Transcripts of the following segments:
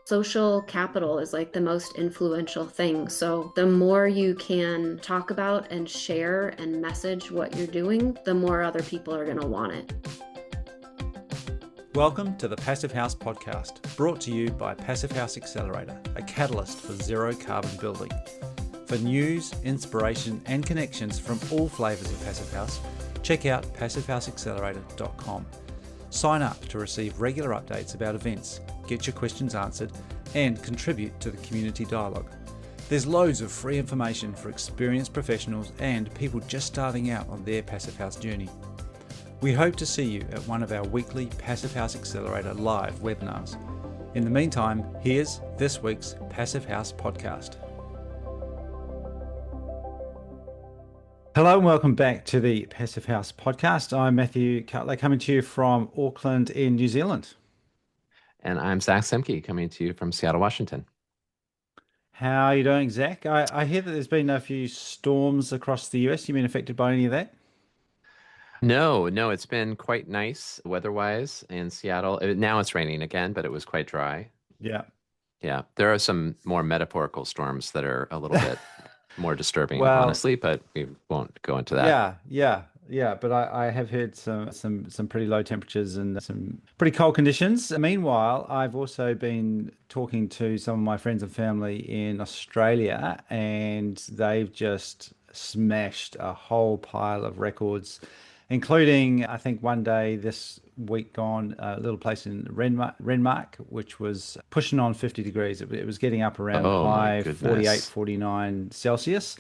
Social capital is like the most influential thing. So the more you can talk about and share and message what you're doing, the more other people are going to want it. Welcome to the Passive House podcast, brought to you by Passive House Accelerator, a catalyst for zero carbon building. For news, inspiration, and connections from all flavours of Passive House, check out passivehouseaccelerator.com. Sign up to receive regular updates about events, get your questions answered, and contribute to the community dialogue. There's loads of free information for experienced professionals and people just starting out on their Passive House journey. We hope to see you at one of our weekly Passive House Accelerator live webinars. In the meantime, here's this week's Passive House podcast. Hello and welcome back to the Passive House podcast. I'm Matthew Cutler, coming to you from Auckland in New Zealand. And I'm Zack Semke, coming to you from Seattle, Washington. How are you doing, Zack? I hear that there's been a few storms across the US. You been affected by any of that? No, it's been quite nice weather-wise in Seattle. Now it's raining again, but it was quite dry. Yeah. Yeah, there are some more metaphorical storms that are a little bit more disturbing, Well, honestly, but we won't go into that. Yeah. But I have heard some pretty low temperatures and some pretty cold conditions. Meanwhile, I've also been talking to some of my friends and family in Australia, and they've just smashed a whole pile of records, including, I think, one day this week gone, a little place in Renmark, which was pushing on 50 degrees. It was getting up around Oh my high 48, goodness. 49 Celsius.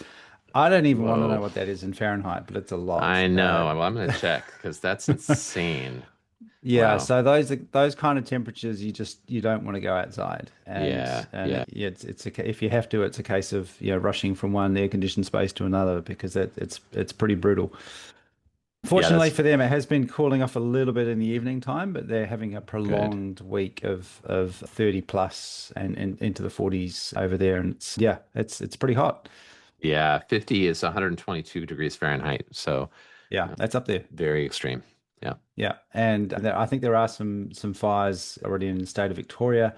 I don't even want to know Whoa. what that is in Fahrenheit, but it's a lot. I know. Well, I'm going to check because that's insane. Yeah, Wow. so those kind of temperatures, you don't want to go outside, Yeah, yeah. if you have to, it's a case of rushing from one air conditioned space to another because it's pretty brutal. Yeah, Fortunately that's for them, it has been cooling off a little bit in the evening time, but they're having a good. prolonged week of 30 plus and into the 40s over there, and it's pretty hot. Yeah, 50 is 122 degrees Fahrenheit, so Yeah, that's up there. very extreme. Yeah. Yeah, and I think there are some fires already in the state of Victoria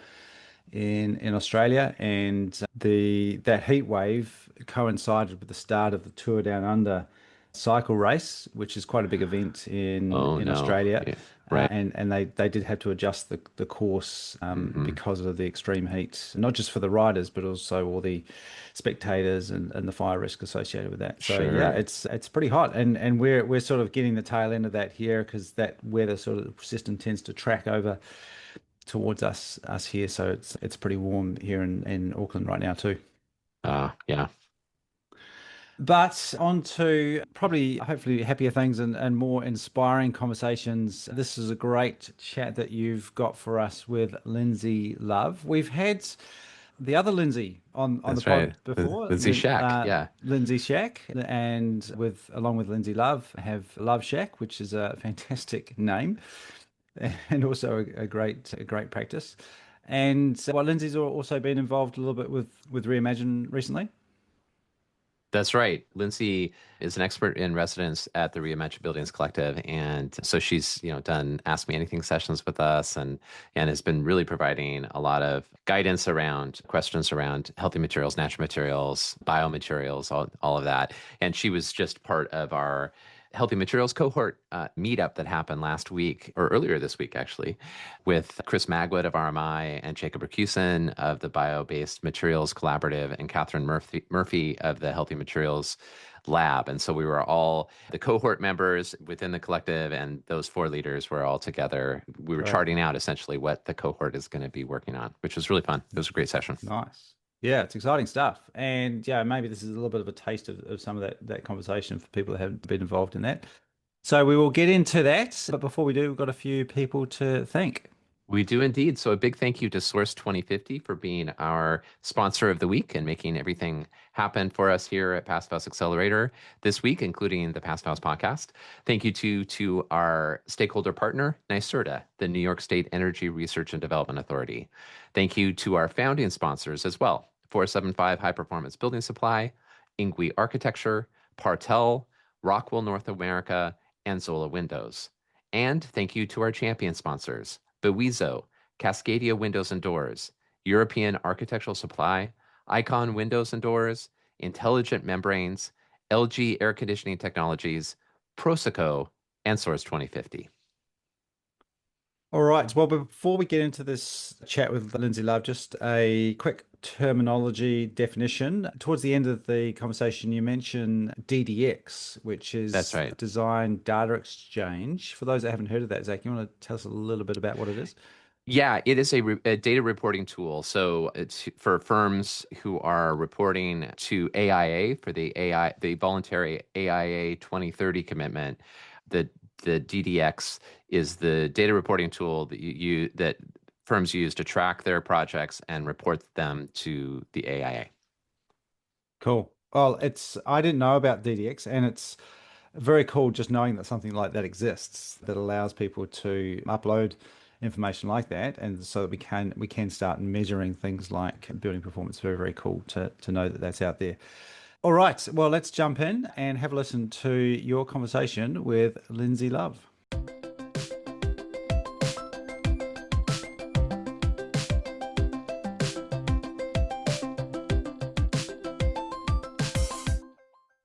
in Australia, and the that heat wave coincided with the start of the Tour Down Under cycle race, which is quite a big event Oh in no. Australia, Yeah. Right. and they did have to adjust the course Hmm. because of the extreme heat, not just for the riders but also all the spectators and the fire risk associated with that. So yeah, Sure. it's pretty hot, and we're sort of getting the tail end of that here because that weather sort of system tends to track over towards us here. So it's pretty warm here in Auckland right now too. Yeah. But on to probably hopefully happier things and more inspiring conversations. This is a great chat that you've got for us with Lindsey Love. We've had the other Lindsay on the That's right. pod before, Lindsay Shack. Yeah. Lindsay Shack, and along with Lindsey Love have Love Shack, which is a fantastic name and also a great practice. And Lindsay's also been involved a little bit with Reimagine recently. That's right. Lindsay is an expert in residence at the Regenerative Buildings Collective. And so she's, done Ask Me Anything sessions with us and has been really providing a lot of guidance around questions around healthy materials, natural materials, biomaterials, all of that. And she was just part of our Healthy Materials cohort meetup that happened last week or earlier this week, actually, with Chris Magwood of RMI and Jacob Racusin of the Bio-Based Materials Collaborative and Catherine Murphy of the Healthy Materials Lab. And so we were all the cohort members within the collective, and those four leaders were all together. We were Right. charting out essentially what the cohort is going to be working on, which was really fun. It was a great session. Nice. Yeah, it's exciting stuff. And yeah, maybe this is a little bit of a taste of some of that conversation for people that haven't been involved in that. So we will get into that. But before we do, we've got a few people to thank. We do indeed. So a big thank you to Source 2050 for being our sponsor of the week and making everything happen for us here at Passive House Accelerator this week, including the Passive House podcast. Thank you to our stakeholder partner, NYSERDA, the New York State Energy Research and Development Authority. Thank you to our founding sponsors as well, 475 High Performance Building Supply, Ingui Architecture, Partel, Rockwell North America, and Zola Windows. And thank you to our champion sponsors, Bewizo, Cascadia Windows and Doors, European architectural supply, Icon windows and doors, Intelligent Membranes, LG air conditioning technologies, Proseco, and Source 2050. All right. Well, before we get into this chat with Lindsey Love, just a quick terminology definition. Towards the end of the conversation, you mentioned DDX, which That's is right. Design Data Exchange. For those that haven't heard of that, Zach, you want to tell us a little bit about what it is? Yeah, it is a data reporting tool. So it's for firms who are reporting to AIA for the voluntary AIA 2030 commitment. The the DDX is the data reporting tool that firms use to track their projects and report them to the AIA. Cool. Well, I didn't know about DDX, and it's very cool just knowing that something like that exists that allows people to upload information like that, and so that we can start measuring things like building performance. Very, very cool to know that that's out there. All right, well, let's jump in and have a listen to your conversation with Lindsey Love.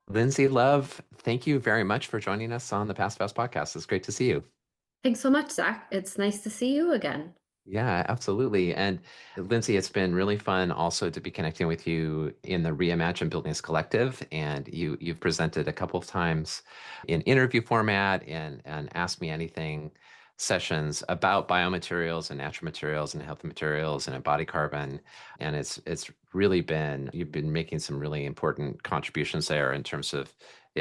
Lindsey Love, thank you very much for joining us on the Past Fast podcast. It's great to see you. Thanks so much, Zach. It's nice to see you again. Yeah, absolutely. And Lindsey, it's been really fun also to be connecting with you in the Reimagine Buildings Collective. And you've presented a couple of times in interview format and Ask Me Anything sessions about biomaterials and natural materials and healthy materials and embodied carbon. And it's really you've been making some really important contributions there in terms of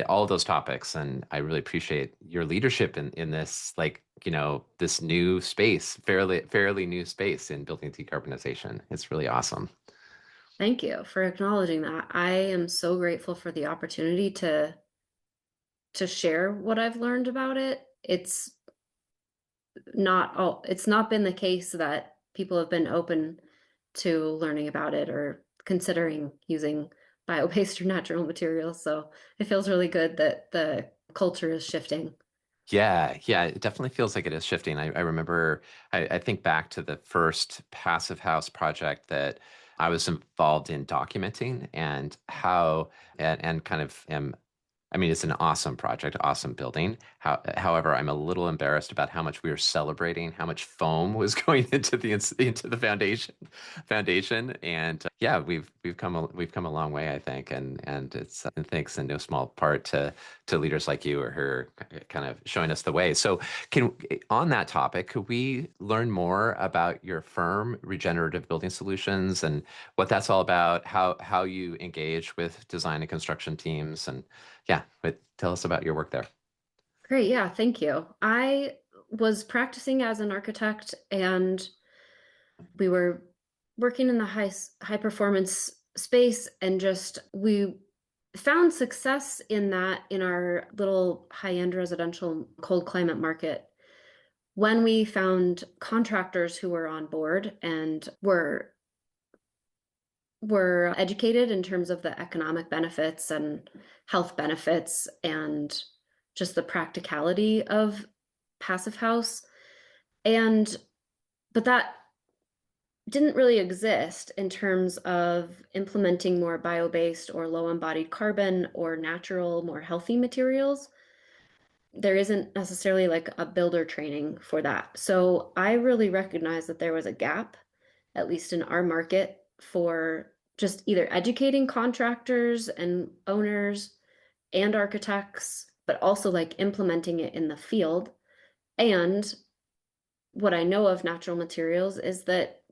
all of those topics. And I really appreciate your leadership in this, this new space, fairly new space in building decarbonization. It's really awesome. Thank you for acknowledging that. I am so grateful for the opportunity to share what I've learned about it. It's not been the case that people have been open to learning about it or considering using bio-based or natural materials. So it feels really good that the culture is shifting. Yeah, it definitely feels like it is shifting. I remember, I think back to the first Passive House project that I was involved in documenting and how, and kind of am I mean, it's an awesome project, awesome building. However, I'm a little embarrassed about how much we were celebrating, how much foam was going into the foundation, and yeah, we've come a long way, I think, and it's and thanks in no small part to leaders like you or her kind of showing us the way. So, on that topic, could we learn more about your firm, Regenerative Building Solutions, and what that's all about? How you engage with design and construction teams, and yeah, but tell us about your work there. Great. Yeah, thank you. I was practicing as an architect and we were working in the high performance space and just we found success in that in our little high-end residential cold climate market when we found contractors who were on board and were educated in terms of the economic benefits and health benefits and just the practicality of passive house. But that didn't really exist in terms of implementing more bio-based or low embodied carbon or natural, more healthy materials. There isn't necessarily like a builder training for that. So I really recognized that there was a gap, at least in our market, for just either educating contractors and owners and architects, but also like implementing it in the field. And what I know of natural materials is that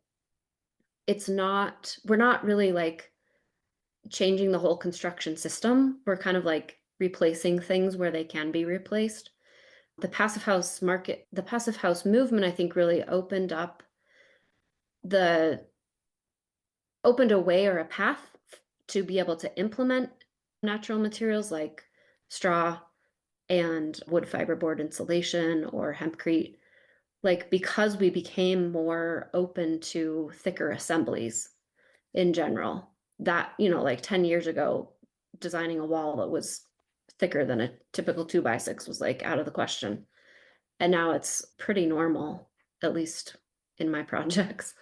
we're not really like changing the whole construction system. We're kind of like replacing things where they can be replaced. The passive house market, the passive house movement, I think really the opened a way or a path to be able to implement natural materials like straw and wood fiberboard insulation or hempcrete, like because we became more open to thicker assemblies in general. That, like 10 years ago, designing a wall that was thicker than a typical 2x6 was like out of the question. And now it's pretty normal, at least in my projects.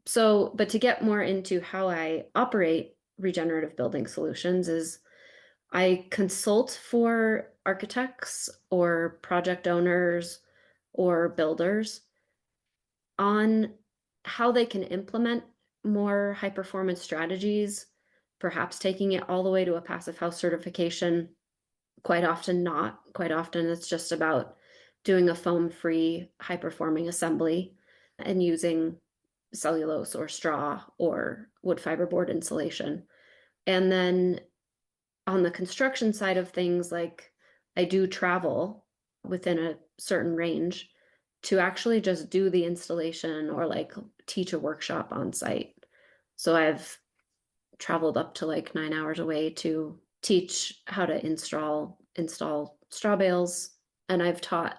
So, but to get more into how I operate regenerative building solutions is I consult for architects or project owners or builders on how they can implement more high performance strategies, perhaps taking it all the way to a passive house certification. Quite often, not. Quite often, it's just about doing a foam free, high performing assembly and using cellulose or straw or wood fiber board insulation. And then on the construction side of things, like I do travel within a certain range to actually just do the installation or like teach a workshop on site. So I've traveled up to like 9 hours away to teach how to install straw bales. And I've taught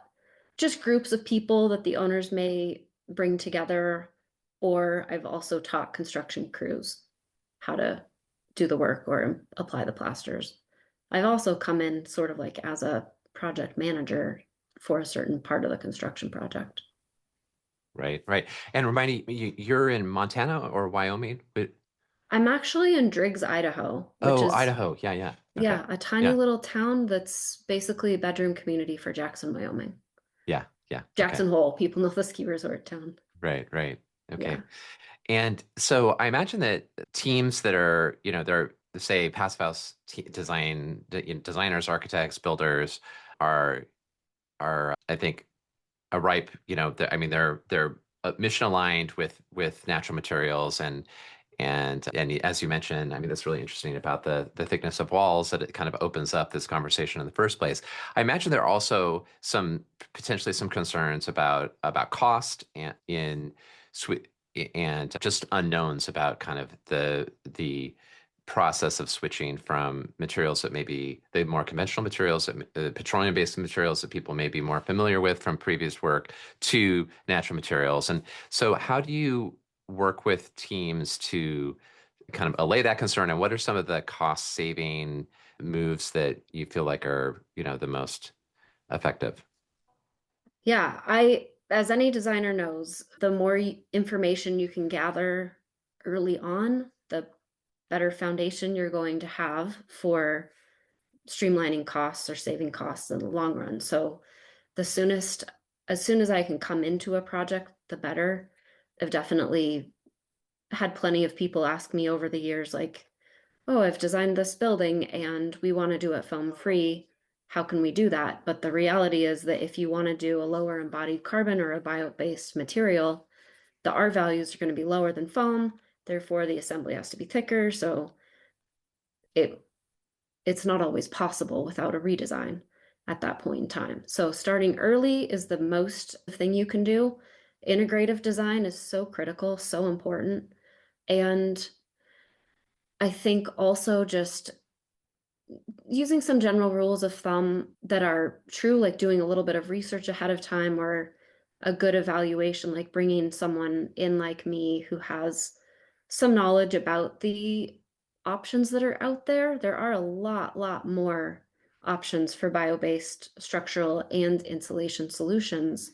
just groups of people that the owners may bring together, or I've also taught construction crews how to do the work or apply the plasters. I've also come in sort of like as a project manager for a certain part of the construction project. Right, right. And remind me, you're in Montana or Wyoming? I'm actually in Driggs, Idaho, which Oh, is, Idaho. Yeah, yeah. Okay. yeah, a tiny Yeah, little town that's basically a bedroom community for Jackson, Wyoming. yeah, yeah. Okay. Jackson Hole, people know the ski resort town. Right, right. Yeah. Okay. And so I imagine that teams that are, they're say passive house designers, architects, builders are I think a ripe, I mean they're mission aligned with natural materials and as you mentioned, I mean that's really interesting about the thickness of walls that it kind of opens up this conversation in the first place. I imagine there are also some potentially some concerns about cost and in and just unknowns about kind of the process of switching from materials that may be the more conventional materials, petroleum-based materials that people may be more familiar with from previous work to natural materials. And so how do you work with teams to kind of allay that concern? And what are some of the cost-saving moves that you feel like are, the most effective? Yeah, as any designer knows, the more information you can gather early on, the better foundation you're going to have for streamlining costs or saving costs in the long run. So the soonest, as soon as I can come into a project, the better. I've definitely had plenty of people ask me over the years, like, oh, I've designed this building and we want to do it foam free. How can we do that? But the reality is that if you want to do a lower embodied carbon or a bio-based material, the R values are going to be lower than foam. Therefore, the assembly has to be thicker. So it it's not always possible without a redesign at that point in time. So starting early is the most thing you can do. Integrative design is so critical, so important. And I think also just using some general rules of thumb that are true, like doing a little bit of research ahead of time or a good evaluation, like bringing someone in like me who has some knowledge about the options that are out there. There are a lot more options for bio-based structural and insulation solutions.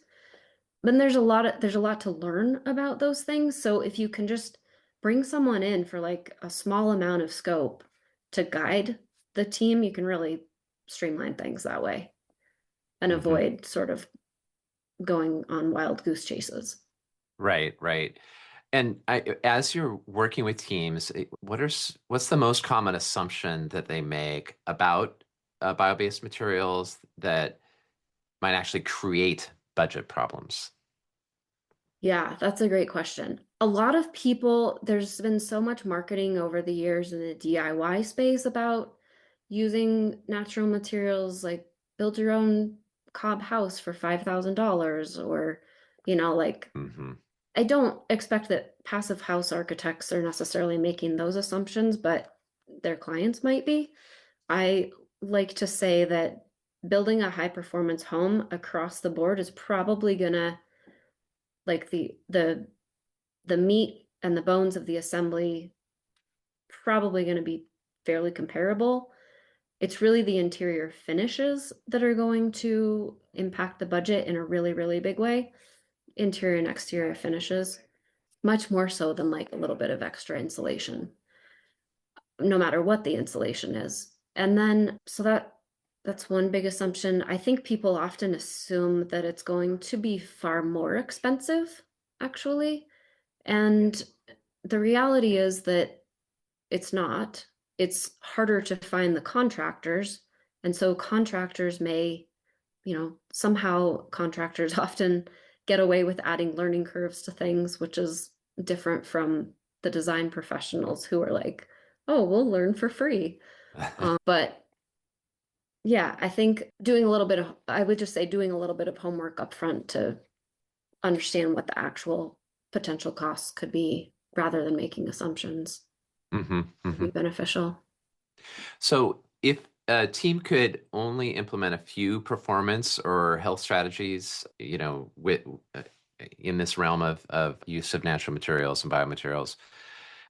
But there's a lot to learn about those things. So if you can just bring someone in for like a small amount of scope to guide the team, you can really streamline things that way and Hmm. avoid sort of going on wild goose chases. Right, right. And as you're working with teams, what's the most common assumption that they make about bio-based materials that might actually create budget problems? Yeah, that's a great question. A lot of people, there's been so much marketing over the years in the DIY space about using natural materials, like build your own cob house for $5,000 or, like Hmm. I don't expect that passive house architects are necessarily making those assumptions, but their clients might be. I like to say that building a high performance home across the board is probably gonna like the meat and the bones of the assembly probably going to be fairly comparable. It's really the interior finishes that are going to impact the budget in a really big way. Interior and exterior finishes. much more so than like a little bit of extra insulation, no matter what the insulation is. And then, so that's one big assumption. I think people often assume that it's going to be far more expensive, actually. And the reality is that it's not. It's harder to find the contractors. And so contractors may, somehow contractors often get away with adding learning curves to things, which is different from the design professionals who are like, oh, we'll learn for free. But yeah, I think I would just say doing a little bit of homework up front to understand what the actual potential costs could be rather than making assumptions Mm-hmm, would mm-hmm. be beneficial. So if a team could only implement a few performance or health strategies, with in this realm of use of natural materials and biomaterials,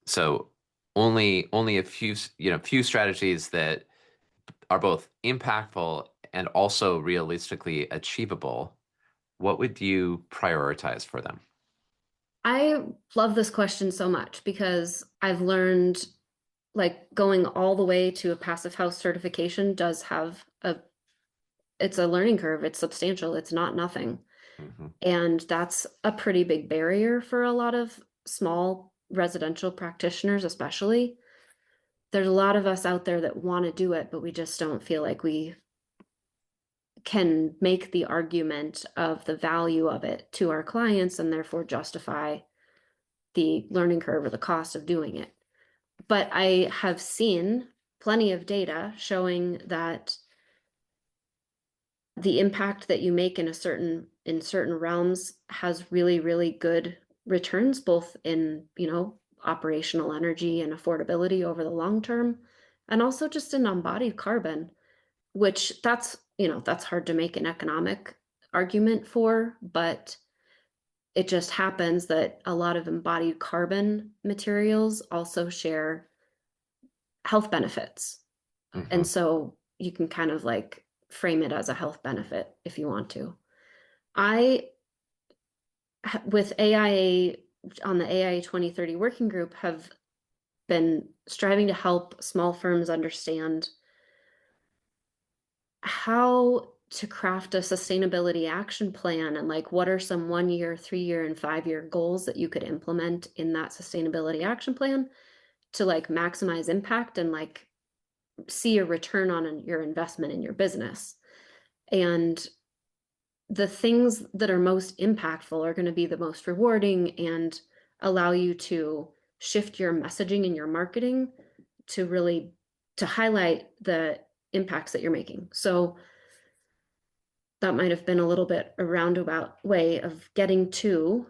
so only a few strategies that are both impactful and also realistically achievable, what would you prioritize for them? I love this question so much because I've learned like going all the way to a passive house certification does have it's a learning curve. It's substantial. It's not nothing. Hmm. And that's a pretty big barrier for a lot of small residential practitioners, especially. There's a lot of us out there that want to do it, but we just don't feel like we can make the argument of the value of it to our clients and therefore justify the learning curve or the cost of doing it. But I have seen plenty of data showing that the impact that you make in certain realms has really, really good returns, both in, operational energy and affordability over the long term, and also just in embodied carbon, which that's hard to make an economic argument for, but it just happens that a lot of embodied carbon materials also share health benefits. Hmm. And so you can kind of like frame it as a health benefit if you want to. I, with AIA, on the AIA 2030 working group, have been striving to help small firms understand how to craft a sustainability action plan and like what are some 1 year, 3 year, and 5 year goals that you could implement in that sustainability action plan to like maximize impact and like see a return on your investment in your business. And the things that are most impactful are going to be the most rewarding and allow you to shift your messaging and your marketing to really to highlight the impacts that you're making. So that might have been a little bit a roundabout way of getting to,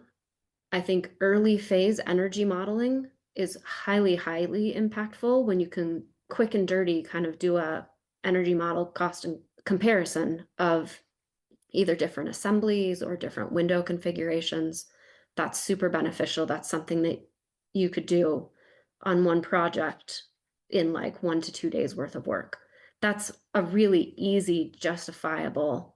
I think early phase energy modeling is highly, highly impactful when you can quick and dirty kind of do a energy model cost and comparison of either different assemblies or different window configurations. That's super beneficial. That's something that you could do on one project in like 1 to 2 days worth of work. That's a really easy, justifiable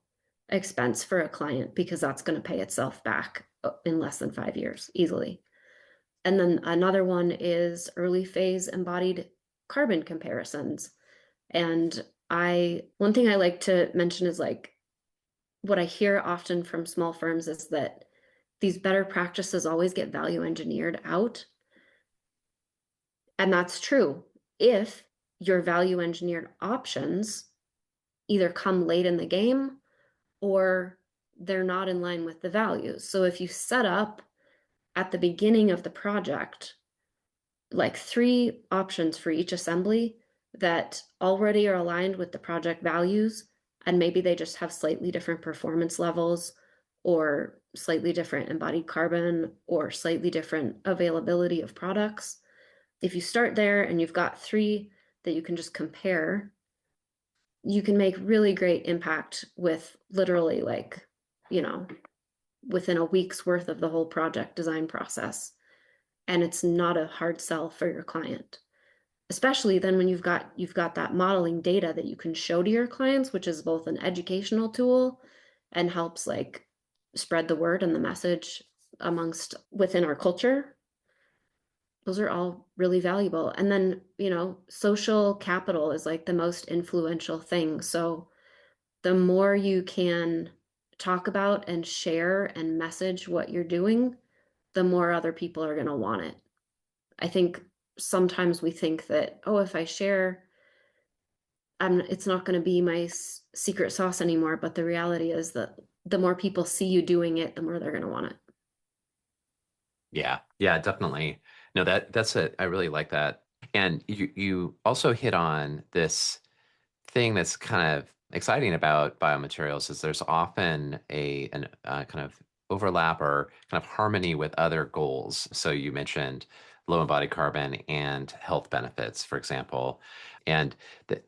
expense for a client because that's going to pay itself back in less than 5 years easily. And then another one is early phase embodied carbon comparisons. And one thing I like to mention is like what I hear often from small firms is that these better practices always get value engineered out. And that's true if your value engineered options either come late in the game or they're not in line with the values. So if you set up at the beginning of the project like 3 options for each assembly that already are aligned with the project values, and maybe they just have slightly different performance levels or slightly different embodied carbon or slightly different availability of products. If you start there and you've got 3 that you can just compare, you can make really great impact with literally like, within a week's worth of the whole project design process. And it's not a hard sell for your client, especially then when you've got that modeling data that you can show to your clients, which is both an educational tool and helps like spread the word and the message amongst within our culture those are all really valuable. And then, social capital is like the most influential thing. So the more you can talk about and share and message what you're doing, the more other people are going to want it. I think sometimes we think that, oh, if I share, it's not going to be my secret sauce anymore. But the reality is that the more people see you doing it, the more they're going to want it. Yeah, yeah, definitely. No, that's it. I really like that. And you also hit on this thing that's kind of exciting about biomaterials is there's often an kind of overlap or kind of harmony with other goals. So you mentioned low embodied carbon and health benefits, for example, and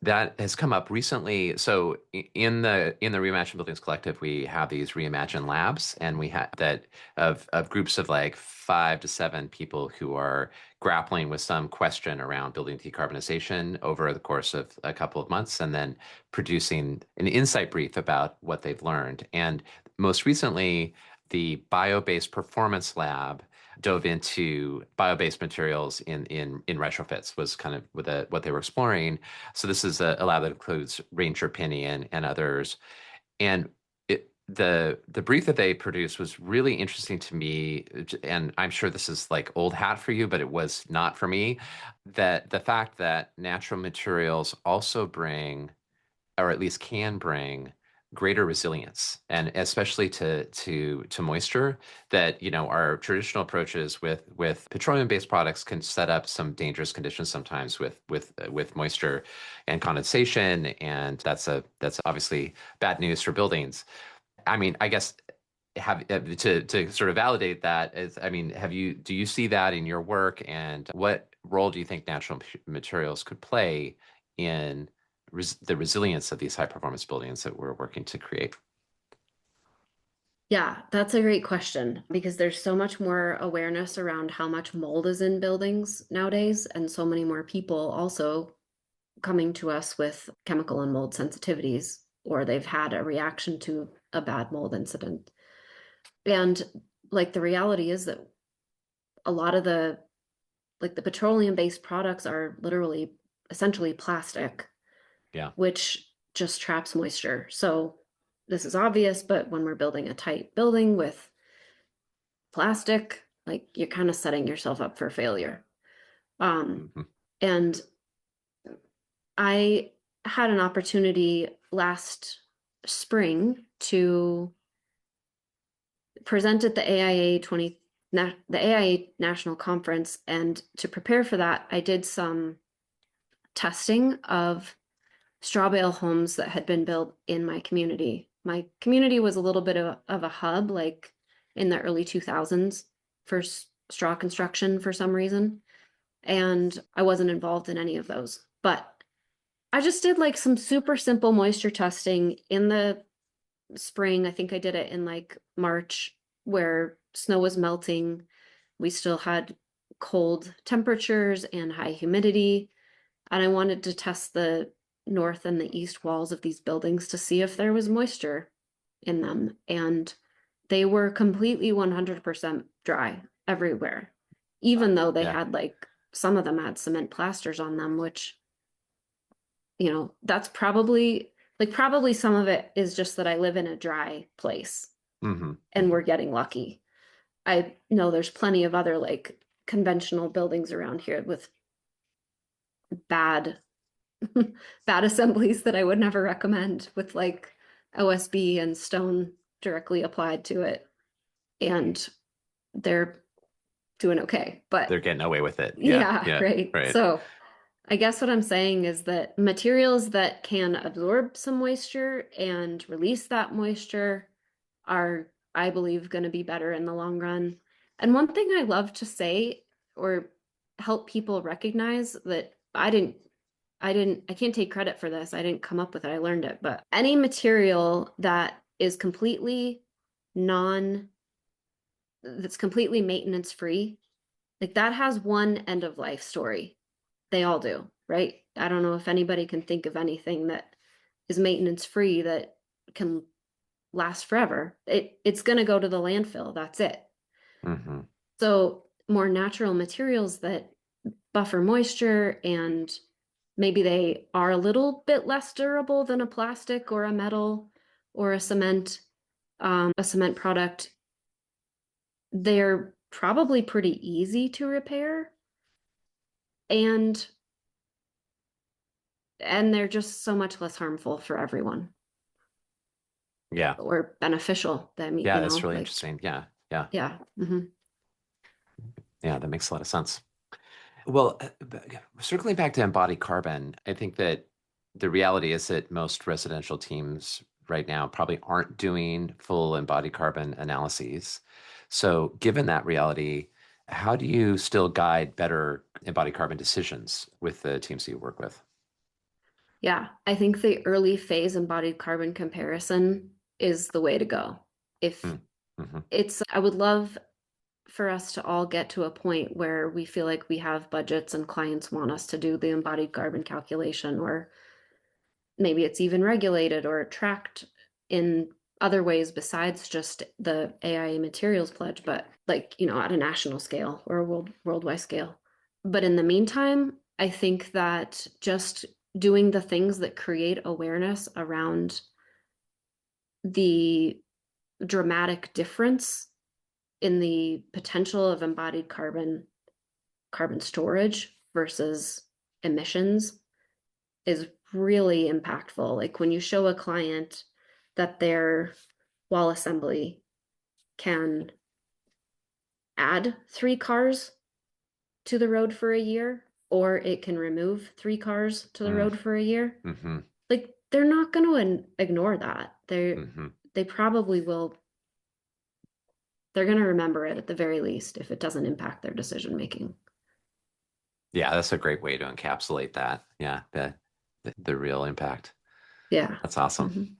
that has come up recently. So in the Reimagine Buildings Collective, we have these Reimagine labs, and we have that of groups of like 5 to 7 people who are grappling with some question around building decarbonization over the course of a couple of months, and then producing an insight brief about what they've learned. And most recently, the Bio-Based Performance Lab dove into bio-based materials in retrofits was kind of what they were exploring. So this is a lab that includes Ranger Penny and others. And the brief that they produced was really interesting to me, and I'm sure this is like old hat for you, but it was not for me. That the fact that natural materials also bring, or at least can bring, greater resilience, and especially to moisture. That our traditional approaches with petroleum-based products can set up some dangerous conditions sometimes with moisture and condensation, and that's obviously bad news for buildings. I mean, I guess to sort of validate that is, I mean, do you see that in your work, and what role do you think natural materials could play in the resilience of these high performance buildings that we're working to create? Yeah, that's a great question because there's so much more awareness around how much mold is in buildings nowadays, and so many more people also coming to us with chemical and mold sensitivities, or they've had a reaction to a bad mold incident. And like the reality is that a lot of the petroleum-based products are literally essentially plastic, Yeah. which just traps moisture. So this is obvious, but when we're building a tight building with plastic, like you're kind of setting yourself up for failure. Hmm. And I had an opportunity last spring to present at the AIA National Conference, and to prepare for that, I did some testing of straw bale homes that had been built in my community. My community was a little bit of a hub, like in the early 2000s for straw construction for some reason. And I wasn't involved in any of those. But I just did like some super simple moisture testing in the spring. I think I did it in like March, where snow was melting. We still had cold temperatures and high humidity. And I wanted to test the north and the east walls of these buildings to see if there was moisture in them. And they were completely 100% dry everywhere, even though they Yeah. had like some of them had cement plasters on them, which, that's probably some of it is just that I live in a dry place Hmm. and we're getting lucky. I know there's plenty of other like conventional buildings around here with bad bad assemblies that I would never recommend, with like OSB and stone directly applied to it. And they're doing okay. But They're getting away with it. Yeah. yeah, Yeah. right. Right. So I guess what I'm saying is that materials that can absorb some moisture and release that moisture are, I believe, going to be better in the long run. And one thing I love to say, or help people recognize, that I can't take credit for this. I didn't come up with it. I learned it. But any material non, that's completely maintenance free, like that has one end of life story. They all do, right? I don't know if anybody can think of anything that is maintenance free that can last forever. It's going to go to the landfill. That's it. Hmm. So more natural materials that buffer moisture, and maybe they are a little bit less durable than a plastic or a metal or a cement product. They're probably pretty easy to repair, and they're just so much less harmful for everyone, Yeah. or beneficial. That, Yeah, that's really like, interesting. Yeah. Yeah. yeah. Hmm. Yeah, that makes a lot of sense. Well, circling back to embodied carbon, I think that the reality is that most residential teams right now probably aren't doing full embodied carbon analyses. So, given that reality, how do you still guide better embodied carbon decisions with the teams that you work with? Yeah, I think the early phase embodied carbon comparison is the way to go. If Mm-hmm. I would love for us to all get to a point where we feel like we have budgets and clients want us to do the embodied carbon calculation, or maybe it's even regulated or tracked in other ways besides just the AIA materials pledge, but like, at a national scale or a worldwide scale. But in the meantime, I think that just doing the things that create awareness around the dramatic difference in the potential of embodied carbon storage versus emissions is really impactful. Like when you show a client that their wall assembly can add 3 cars to the road for a year, or it can remove 3 cars to the road for a year, Mm-hmm. like they're not going to ignore that. Mm-hmm. They probably will. They're going to remember it at the very least if it doesn't impact their decision making. Yeah, that's a great way to encapsulate that. Yeah, the real impact. Yeah. That's awesome. Mhm.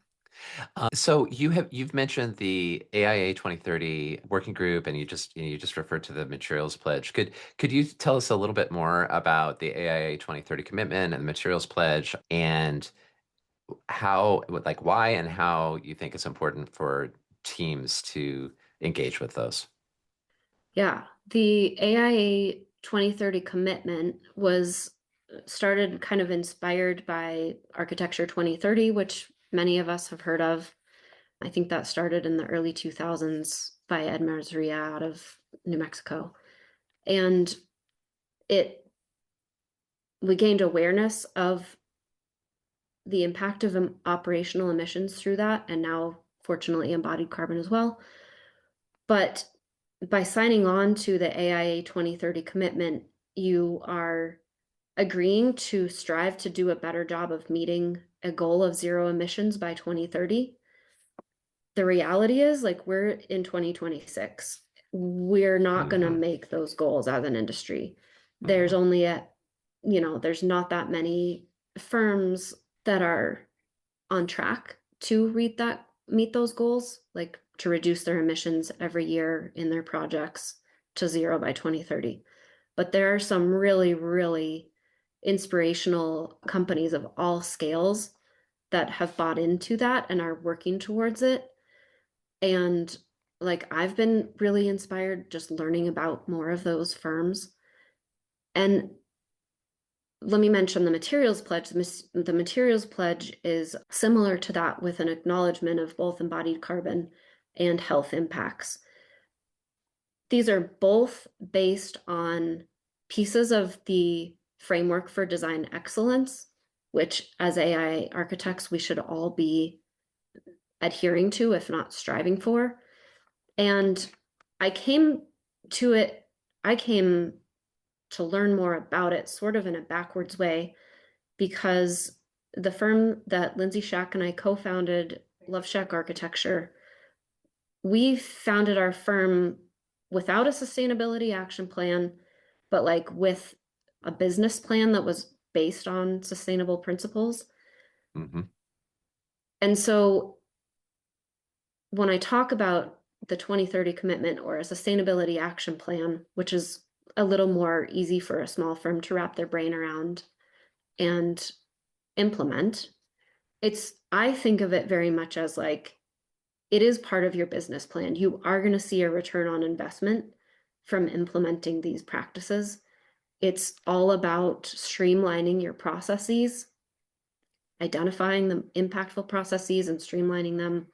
So you've mentioned the AIA 2030 working group, and you just referred to the materials pledge. Could you tell us a little bit more about the AIA 2030 commitment and the materials pledge, and how, like, why and how you think it's important for teams to engage with those? Yeah. The AIA 2030 commitment was started kind of inspired by Architecture 2030, which many of us have heard of. I think that started in the early 2000s by Ed Marzria out of New Mexico. And it we gained awareness of the impact of operational emissions through that, and now fortunately embodied carbon as well. But by signing on to the AIA 2030 commitment, you are agreeing to strive to do a better job of meeting a goal of zero emissions by 2030. The reality is, like, we're in 2026. We're not going to Hmm. make those goals as an industry. There's Hmm. only there's not that many firms that are on track to meet those goals, like to reduce their emissions every year in their projects to zero by 2030. But there are some really, really inspirational companies of all scales that have bought into that and are working towards it. And like I've been really inspired just learning about more of those firms. And let me mention the materials pledge. The materials pledge is similar to that, with an acknowledgement of both embodied carbon and health impacts. These are both based on pieces of the framework for design excellence, which as AI architects, we should all be adhering to, if not striving for. And I came to it, I came to learn more about it sort of in a backwards way, because the firm that Lindsey Shack and I co-founded, Love Shack Architecture, we founded our firm without a sustainability action plan, but like with a business plan that was based on sustainable principles. Hmm. And so when I talk about the 2030 commitment or a sustainability action plan, which is a little more easy for a small firm to wrap their brain around and implement, I think of it very much as like, it is part of your business plan. You are going to see a return on investment from implementing these practices. It's all about streamlining your processes, identifying the impactful processes and streamlining them.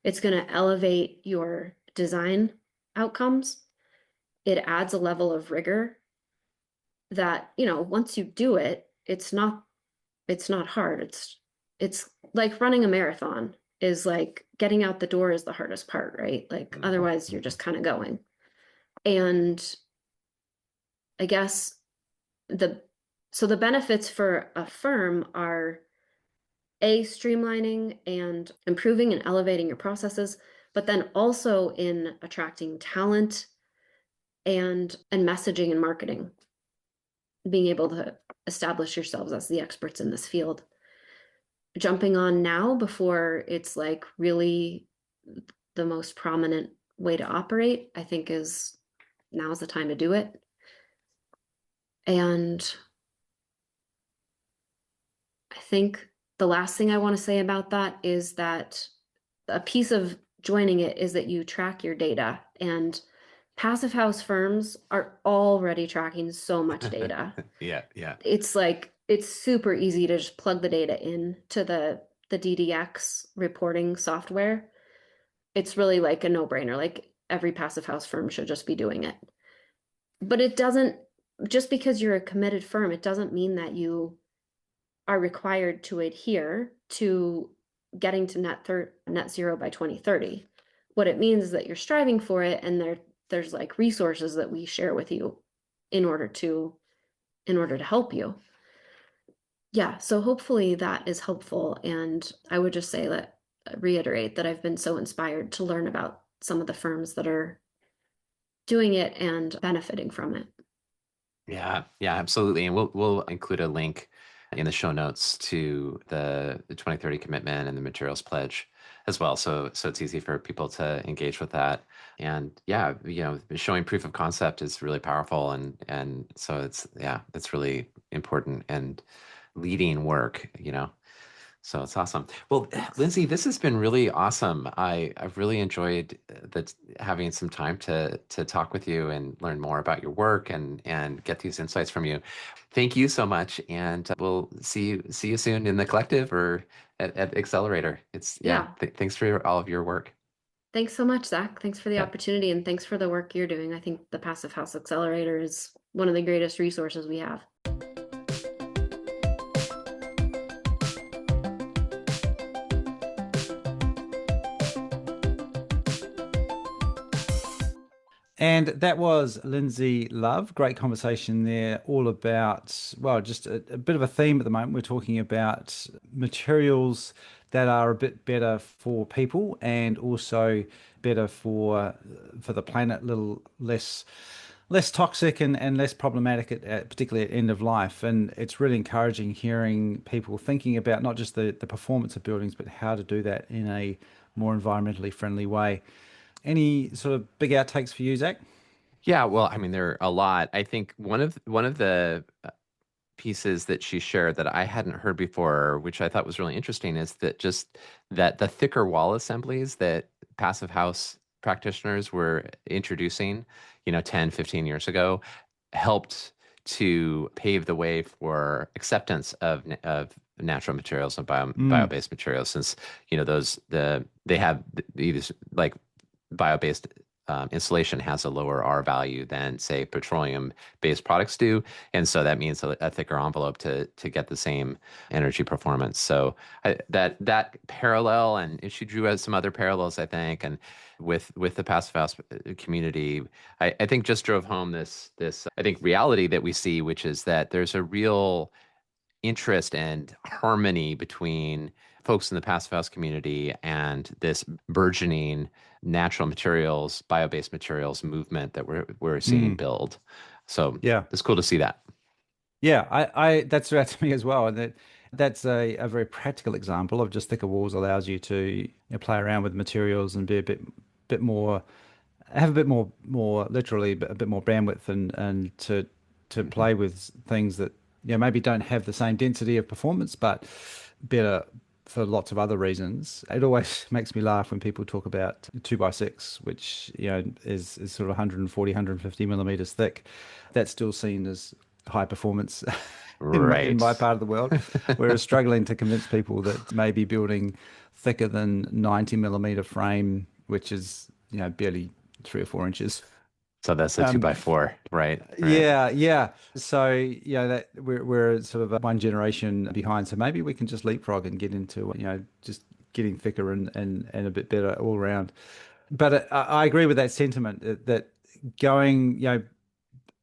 It's going to elevate your design outcomes. It adds a level of rigor that, once you do it, it's not hard. It's like running a marathon is like getting out the door is the hardest part, right? Like otherwise you're just kind of going. And I guess the so the benefits for a firm are streamlining and improving and elevating your processes, but then also in attracting talent and messaging and marketing, being able to establish yourselves as the experts in this field. Jumping on now before it's like really the most prominent way to operate, I think is now's the time to do it. And I think the last thing I want to say about that is that a piece of joining it is that you track your data, and passive house firms are already tracking so much data. Yeah, yeah. It's like it's super easy to just plug the data in to the DDX reporting software. It's really like a no-brainer. Like every passive house firm should just be doing it. But it doesn't, just because you're a committed firm, it doesn't mean that you are required to adhere to getting to net zero by 2030. What it means is that you're striving for it, and there's like resources that we share with you in order to help you. Yeah, so hopefully that is helpful. And I would just say that, reiterate that I've been so inspired to learn about some of the firms that are doing it and benefiting from it. Yeah, yeah, absolutely. And we'll include a link in the show notes to the 2030 commitment and the materials pledge as well. So it's easy for people to engage with that. And yeah, showing proof of concept is really powerful. And so it's really important and leading work. So it's awesome. Well, Lindsey, this has been really awesome. I've really enjoyed having some time to talk with you and learn more about your work and get these insights from you. Thank you so much, and we'll see you soon in the collective or at Accelerator. It's yeah. Yeah. Thanks for all of your work. Thanks so much, Zach. Thanks for the Yeah. opportunity, and thanks for the work you're doing. I think the Passive House Accelerator is one of the greatest resources we have. And that was Lindsey Love. Great conversation there, all about, well, just a bit of a theme at the moment. We're talking about materials that are a bit better for people and also better for the planet, a little less toxic and less problematic particularly at end of life. And it's really encouraging hearing people thinking about not just the performance of buildings, but how to do that in a more environmentally friendly way. Any sort of big outtakes for you, Zach? Yeah, well, I mean, there are a lot. I think one of the pieces that she shared that I hadn't heard before, which I thought was really interesting, is that the thicker wall assemblies that passive house practitioners were introducing, 10, 15 years ago, helped to pave the way for acceptance of natural materials and Mm, bio-based materials, since they have these like bio-based insulation has a lower R value than, say, petroleum-based products do, and so that means a thicker envelope to get the same energy performance. So that parallel, and she drew out some other parallels, I think, and with the passive house community, I think just drove home this I think reality that we see, which is that there's a real interest and harmony between folks in the passive house community and this burgeoning natural materials, bio-based materials movement that we're seeing mm, build. So yeah. it's cool to see that. Yeah, I that stood out to me as well. And that's a very practical example of just thicker walls allows you to play around with materials and be a bit more, have a bit more literally a bit more bandwidth and to Mhm. play with things that maybe don't have the same density of performance, but better for lots of other reasons. It always makes me laugh when people talk about 2 by 6, which, is sort of 140, 150 millimeters thick. That's still seen as high performance in Right. my part of the world. We're struggling to convince people that maybe building thicker than 90 millimeter frame, which is, barely 3 or 4 inches. So that's a two Um, by four. Right. Right. yeah, yeah. So that we're sort of one generation behind. So maybe we can just leapfrog and get into just getting thicker and a bit better all around. But I agree with that sentiment that going,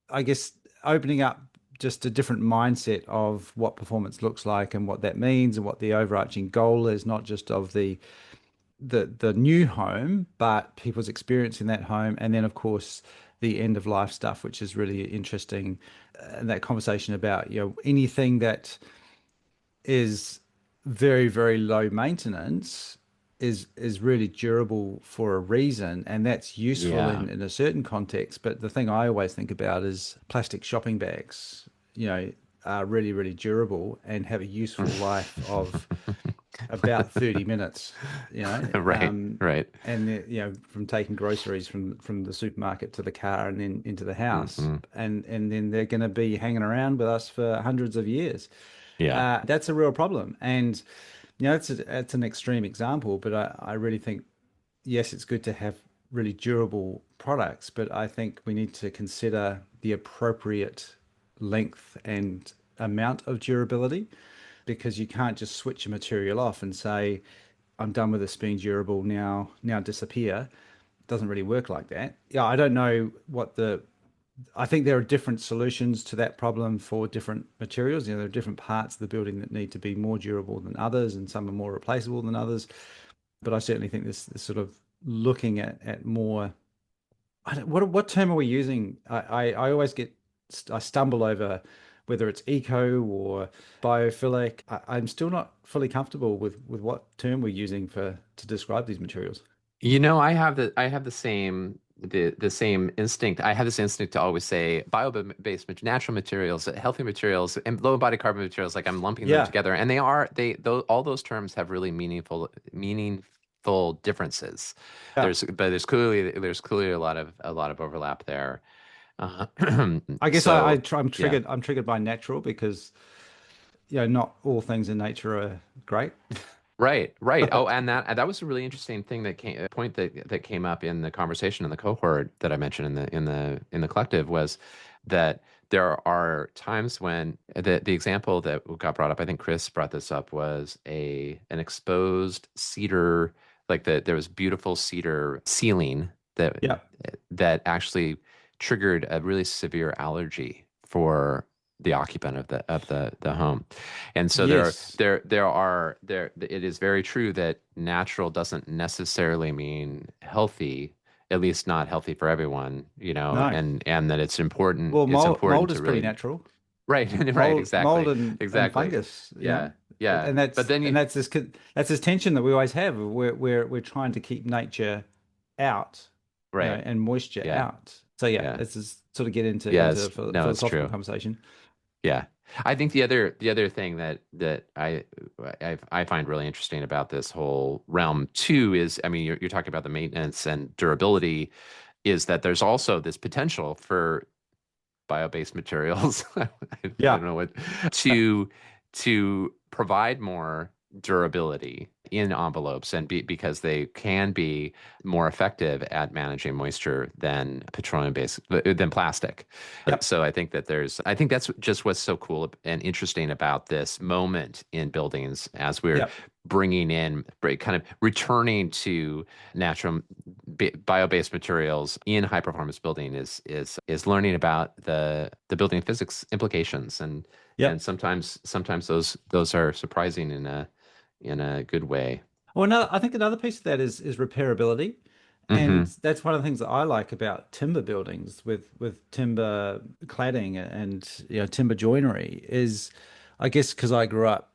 I guess opening up just a different mindset of what performance looks like and what that means and what the overarching goal is, not just of the new home, but people's experience in that home, and then of course the end of life stuff, which is really interesting. And that conversation about anything that is very very low maintenance is really durable for a reason, and that's useful Yeah. in a certain context. But the thing I always think about is plastic shopping bags, are really really durable and have a useful life of about 30 minutes, Right. Right. and from taking groceries from the supermarket to the car and then into the house, Hmm. and then they're going to be hanging around with us for hundreds of years. Yeah. That's a real problem. And it's an extreme example, but I really think, yes, it's good to have really durable products, but I think we need to consider the appropriate length and amount of durability, because you can't just switch a material off and say, I'm done with this being durable now disappear. It doesn't really work like that. Yeah, I don't know I think there are different solutions to that problem for different materials. There are different parts of the building that need to be more durable than others, and some are more replaceable than others. But I certainly think this sort of looking at more. What term are we using? I always I stumble over whether it's eco or biophilic. I'm still not fully comfortable with what term we're using to describe these materials. I have the same instinct. I have this instinct to always say bio-based natural materials, healthy materials, and low body carbon materials. Like I'm lumping them Yeah, together, and all those terms have really meaningful differences. yeah. There's clearly a lot of overlap there. Uh, I guess so I'm yeah. triggered. I'm triggered by natural because not all things in nature are great. Right, right. Oh, and that was a really interesting thing a point that came up in the conversation in the cohort that I mentioned in the collective was that there are times when the example that got brought up, I think Chris brought this up, was an exposed cedar, like there was beautiful cedar ceiling Yeah. that actually triggered a really severe allergy for the occupant of the home. And so Yes. it is very true that natural doesn't necessarily mean healthy, at least not healthy for everyone, No. and that it's important Well, it's mold important is to pretty really. natural. Right. Right, Mold exactly. and Exactly. fungus, Yeah. Yeah. and But then you that's this tension that we always have. We're trying to keep nature out, right. and moisture Yeah. out. So yeah, Yeah. let's just sort of get Yeah, into a no, it's philosophical true. conversation. Yeah. I think the other thing that I find really interesting about this whole realm too is, I mean, you're talking about the maintenance and durability, is that there's also this potential for bio-based materials. I don't Yeah, know what to provide more durability in envelopes, and because they can be more effective at managing moisture than petroleum-based than plastic. yep, So I think that's just what's so cool and interesting about this moment in buildings as we're yep, kind of returning to natural bio-based materials in high performance building is learning about the building physics implications, and yep. sometimes those are surprising in a good way. Well, I think another piece of that is repairability, and Hmm. that's one of the things that I like about timber buildings with timber cladding and timber joinery is, I guess, because I grew up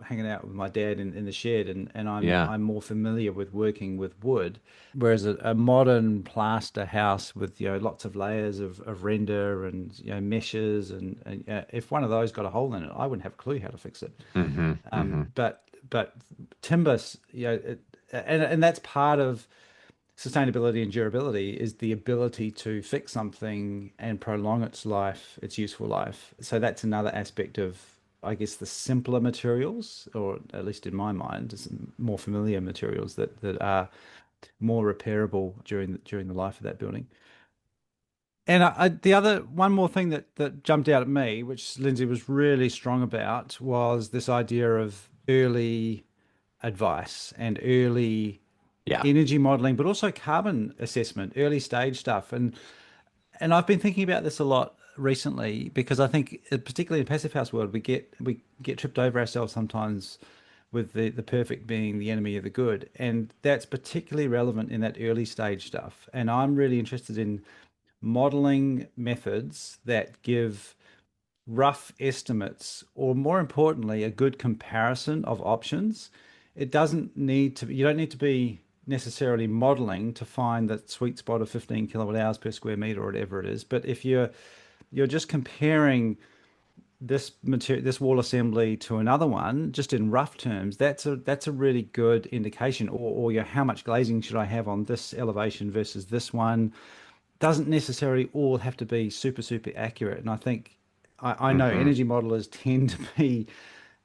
hanging out with my dad in the shed, and Yeah. I'm more familiar with working with wood, whereas a modern plaster house with lots of layers of render and meshes, and if one of those got a hole in it, I wouldn't have a clue how to fix it. Hmm. Hmm. But but timber, and that's part of sustainability and durability is the ability to fix something and prolong its life, its useful life. So that's another aspect of, I guess, the simpler materials, or at least in my mind, more familiar materials that are more repairable during the life of that building. And the other one more thing that jumped out at me, which Lindsay was really strong about, was this idea of early advice and early Yeah. energy modeling, but also carbon assessment, early stage stuff. And I've been thinking about this a lot recently because I think, particularly in passive house world, we get tripped over ourselves sometimes with the perfect being the enemy of the good, and that's particularly relevant in that early stage stuff. And I'm really interested in modeling methods that give rough estimates, or more importantly, a good comparison of options. It doesn't need to be, you don't need to be necessarily modeling to find that sweet spot of 15 kilowatt hours per square meter or whatever it is. But if you're just comparing this material, this wall assembly to another one, just in rough terms, that's a really good indication. Or how much glazing should I have on this elevation versus this one? Doesn't necessarily all have to be super accurate. And I think I know Hmm. energy modelers tend to be,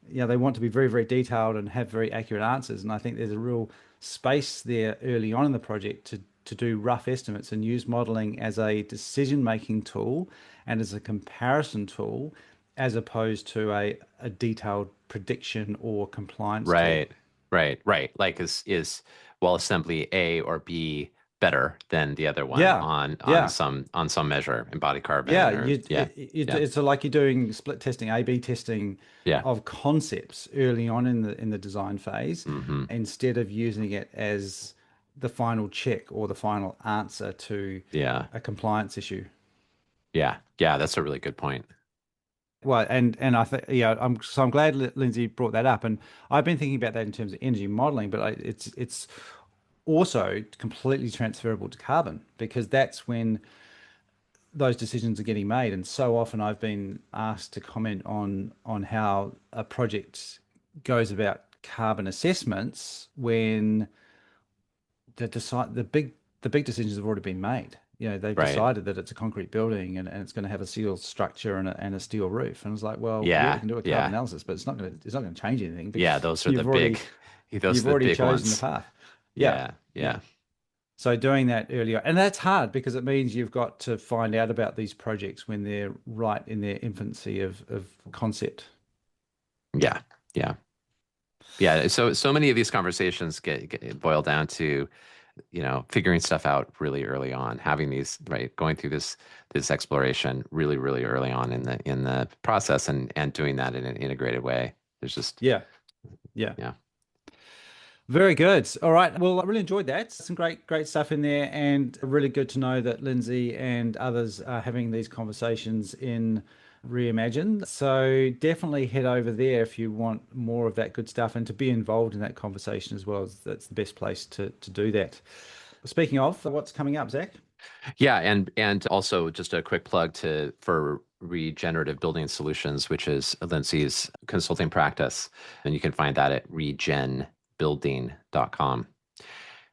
they want to be very detailed and have very accurate answers. And I think there's a real space there early on in the project to do rough estimates and use modeling as a decision-making tool and as a comparison tool, as opposed to a detailed prediction or compliance tool. Right, right. Like is wall assembly A or B better than the other one Yeah, yeah. on some measure, embodied Yeah, carbon or yeah, yeah, it's like you're doing split testing, A/B testing yeah. of concepts early on in the design phase, Hmm. instead of using it as the final check or the final answer to Yeah, a compliance issue. yeah, yeah. That's a really good point. Well, and I think, I'm glad Lindsay brought that up, and I've been thinking about that in terms of energy modeling, but it's also completely transferable to carbon, because that's when those decisions are getting made. And so often I've been asked to comment on how a project goes about carbon assessments when the big decisions have already been made. They've Right. decided that it's a concrete building, and it's going to have a steel structure and a steel roof. And it's like, well, yeah, we Yeah, can do a carbon yeah, analysis, but it's not going to change anything because yeah. Those are the you've big, already those you've are the already big chosen the ones. path. Yeah, Yeah, yeah. yeah, So doing that earlier, and that's hard because it means you've got to find out about these projects when they're right in their infancy of concept. yeah, yeah, yeah. So many of these conversations get boil down to figuring stuff out really early on, having these, right, going through this exploration really early on in the process, and doing that in an integrated way. There's just, Yeah, yeah. yeah. Very good. All right. Well, I really enjoyed that. Some great stuff in there, and really good to know that Lindsay and others are having these conversations in Reimagine. So definitely head over there if you want more of that good stuff and to be involved in that conversation as well. That's the best place to do that. Speaking of, what's coming up, Zach? Yeah, and also just a quick plug to for Regenerative Building Solutions, which is Lindsay's consulting practice, and you can find that at regenbuilding.com.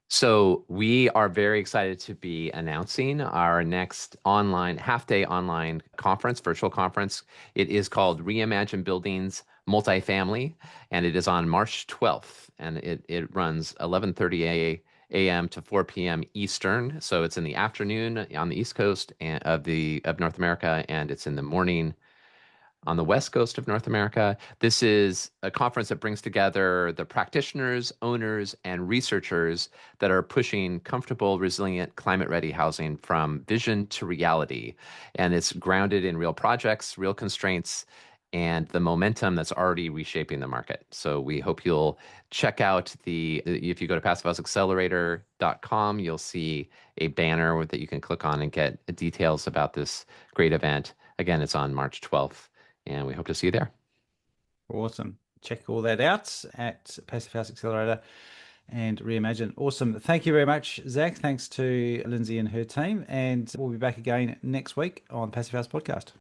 So we are very excited to be announcing our next online half-day online conference, virtual conference. It is called Reimagine Buildings Multifamily, and it is on March 12th, and it runs 11:30 a.m. to 4 p.m. Eastern. So it's in the afternoon on the East Coast of North America, and it's in the morning on the West Coast of North America. This is a conference that brings together the practitioners, owners, and researchers that are pushing comfortable, resilient, climate-ready housing from vision to reality. And it's grounded in real projects, real constraints, and the momentum that's already reshaping the market. So we hope you'll check out if you go to passivehouseaccelerator.com, you'll see a banner that you can click on and get details about this great event. Again, it's on March 12th, and we hope to see you there. Awesome. Check all that out at Passive House Accelerator and Reimagine. Awesome. Thank you very much, Zach. Thanks to Lindsay and her team. And we'll be back again next week on Passive House Podcast.